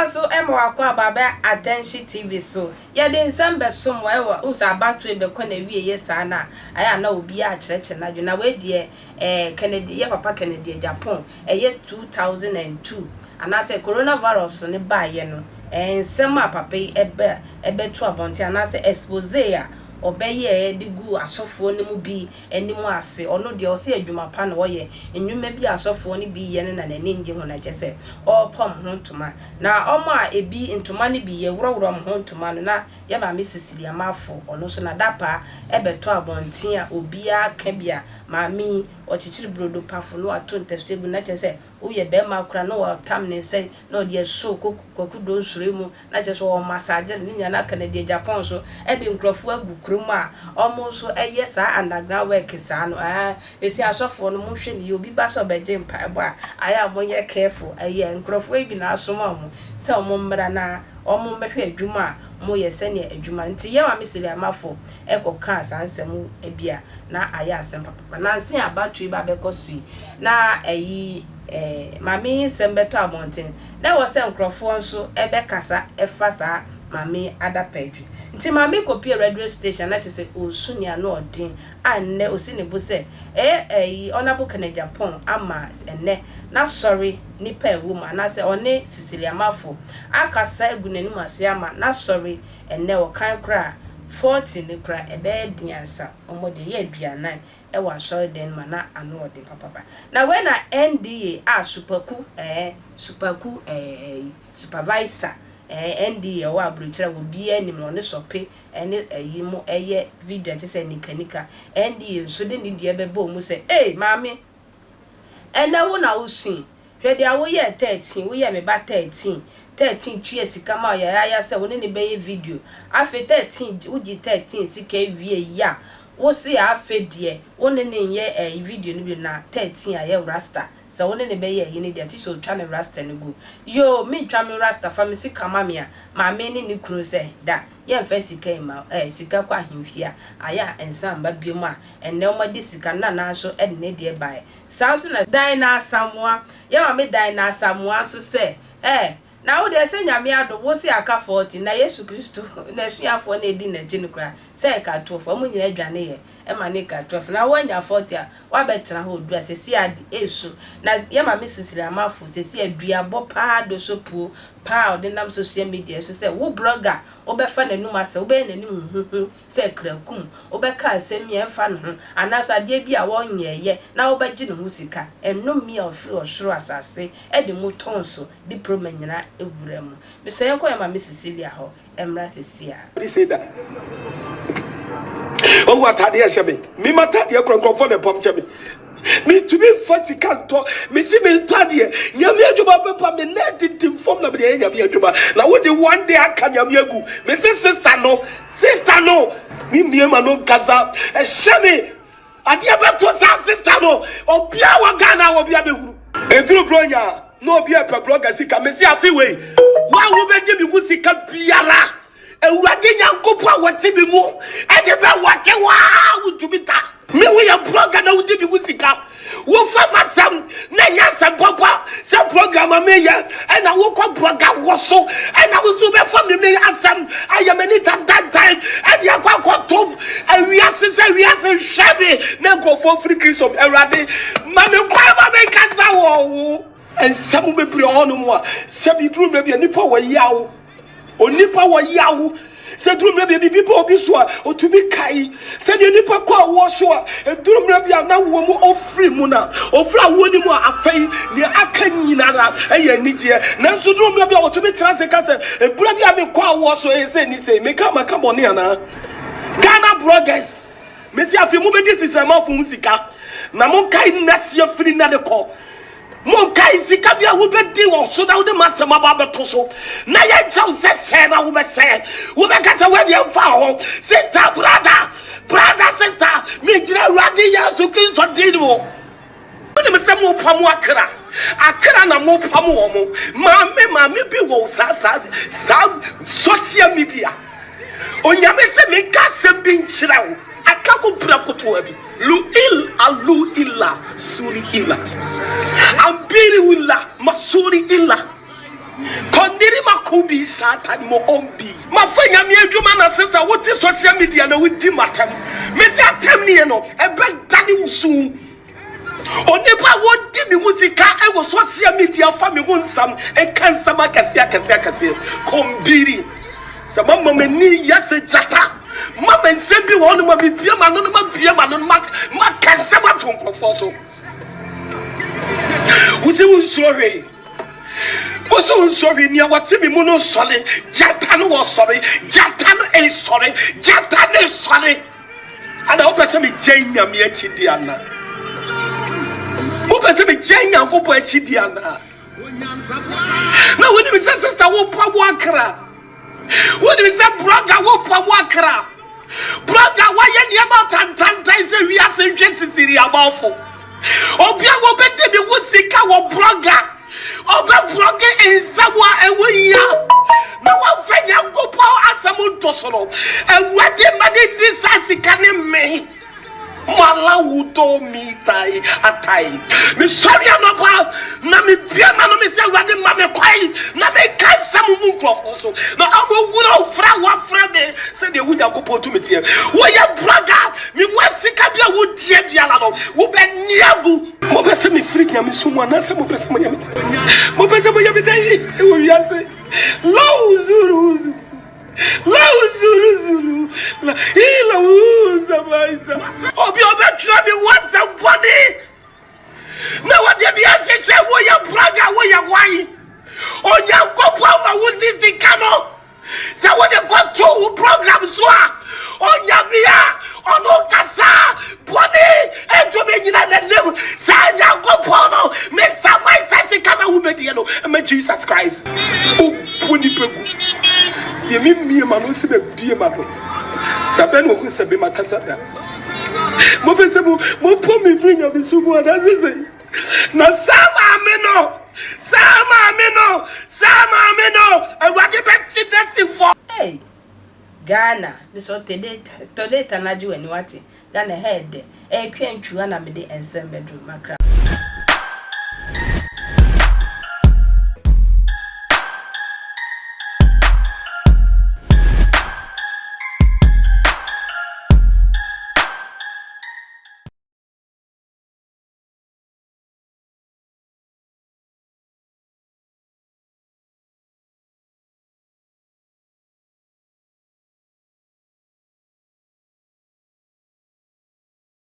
so emo akwa baba attention TV so ya de nsambe som wa ewa usa abatwe be kɔ na wie yesa na aya na obi a kyerɛkyerɛ na dwo na we de Kennedy ya papa Kennedy Japan 2002 anase coronavirus ne ba ye no nsɛm a papa ebe to abonte anase expose ya obeye digu asofo ne mu bi enimu ase ono de o se adwuma pa na wo ye enwuma bi asofo ne bi ye ne na nani nje ho na jese o pom ho ntoma na omo a ebi ntoma ne bi ye woroworo ho ntoma no na ya ba me Cecilia Marfo ono so na dapa ebeto abonten a obi aka bia maami o chichiri brodo pafo no ato ntefegu na jese wo ye be ma kura no wa tam ne se no de so kokudo nsuremu na jese o massage ne nya na Canada Japan so e de nkrofo agu kroma almost yes underground work sa no esi asofo no mo hwe ne obi ba so beje mpa ebo a aya mo ye careful nkrofo e bi na asoma mo se mo mmra na omo mehwe adwuma mo ye se ne adwuma nti ye ma Cecilia Marfo ekoka asansem ebia na aya asem papa na nsin abatwe ba bekosui na mami sembeto abonten na wo se nkrofo nso ebe kasa efasa mami ada page nti mami copy radio station na tese osunia no odin anne osini bo se honorable Canada Japan ama enne na sorry nipa woman na se one Cecilia Marfo akasa egunani mase ama na sorry enne wo kan kra 40 ne kra ebe diansa omode ye aduanan e wa sorry den ma na ano odin papa na when na NDA supervisor NDA wa abrochira wo bia nim no ne sope ene yimo eye video tese nikanika NDA so de ndie bebo mu se mami ena wo na usin hwede awo ye 13 wo ye me ba 13 tue sika ma ya se wo ne be video afi 13 uji 13 sika wie ya wo se afi de wo ne ye video ni bi na 13 aye rasta so woni ne be ye ni de ati so twa ne rasta ne go yo me twa me rasta fa me sika mamia ma me ni kunu se da ye fa sika ma sika kwa himfia aya ensam ba biemu a enne o ma di sika na so e ne de bae so na dai na Asamoah ye ma me dai na Asamoah so se na wo de se nyame ado wo se aka 40 na Yesu Kristo na suafo na edi na gine kra se ka 12 mo nyina adwane ye e ma ne ka 12 na wanya 40 a wa betena ho du asesi adi esu na ye ma me Cecilia Marfo sesi adua bo pa do so pu pa de nam social media so se wo blogger wo be fa nanum ase wo be nanim se krakum wo be ka asem ye fa no ho anasa de bi a wo nyeye na wo be gine ho sika enum mi ofri osoro asase e de motonso di promanyina ewuremu me so yenko ya ma me Cecilia ho emra Cecilia say that oh what had you say me mata de for the pop chebe me to be physical to me see me tadie nyame adwuma papa me na did form na be nyame adwuma na wo de one day aka nyame agu me say sister no me ma no gaza e shame ade abeto sa sister no obia wa Ghana wo bia be huru eduru bronya no obi a blogger sika me see afi we wa wo be gi mi hu sika biara ewurade nyankopo a wote bi mu e de be wake wa wutubita me we ya blogger na wote bi hu sika wo fa masam na nya sam papa se program me ya e na wo ko blogger wo so e na wo so be fa me asam ayamani that time e de akwa tom e wiase shabe na go for free Christ of ewurade ma me kwa ma me kasa wo and some be pre on mo sabi drum be nipa wo yawo onipa wo yawo se drum be people obi so a otubi kai se de nipa kwa wo so a drum be na wo mu ofri mu na ofra wo ni mu afai ne aka nyina na eye nije na so drum be otubi transe ka se ebura bi a me kwa wo so e se ni se me ka maka boni ana Ghana bloggers me si afi mu be dis is ma fu musika na mo kai na se free na de ko mon kai sika bia wo be di wo so da wo de masama ba beto so na ye chaw se na wo be kata we de fa ho sister brother sister me jira Awurade Yesu Kristo di mo me se mo pam akra na mo pam wo mo ma me bi wo sa social media onyame se me ka se bi nchira wo akabu prakoto abi alu illa suri illa ambiri willa masuri illa Kondiri makubi satan mo ombi. Mafanya mi adwuma na sister what is social media na we di matem. Me say atem ni no e be dani usu. Onipa won di mi musika e wo social media fa mi ho nsam e kan sama kase kombiri. Se mama me ni yase jata. Mama nsebi won ma bibia ma no ma bia ma no ma kan sama to nkrofo so. Usi sorry. Also sorry, near what me mono sorry, Jatan was sorry, Jatan is sorry, Jatan is sorry. And I hope I me Jane Yamiachi Diana. Hope I me Jane Yakopo Chidiana. Now, when we say sister, what Pawakra? When we say brother, what Pawakra? Brother, why you about and times we are saying Cecilia Marfo? Obia will bet me was sick our brother. Oba bloge Asamoah ewiya na wa fanya gopo Asamoah tosoro ewade made disasika ne me mala wuto mi tai atai mi sorry anopa na mi bia na no mi se wade ma me kwai na me kasa mu nkrofo so na ago wuro fra wa fra me se de wuja gopo to metie wo ye braga mi wasika bia wo die bia la no wo be niagu mo be se mi free nya mi sumo na se mo be se mo yami mo be se mo yami dai e wo wiase lo zuru la ila uza baita obi obetra mi once and body na what dey be asese wo ya braga wo ya wai onya kopo ma wo nisi kano se wo dey go to program so onya bia ono kasa body ejo me nyina na level sa nya kopo no me sa mai sase kana wo be die no me Jesus Christ o puni pegu ye mi ma no se be bie ma do da ben wo se be makasa da mo be se mo po mi finya bi subu da se na sama me no e wa de be ti desi for hey Ghana this what today tanaji wani wati Ghana head e kwantwa na me de ensem bedroom makra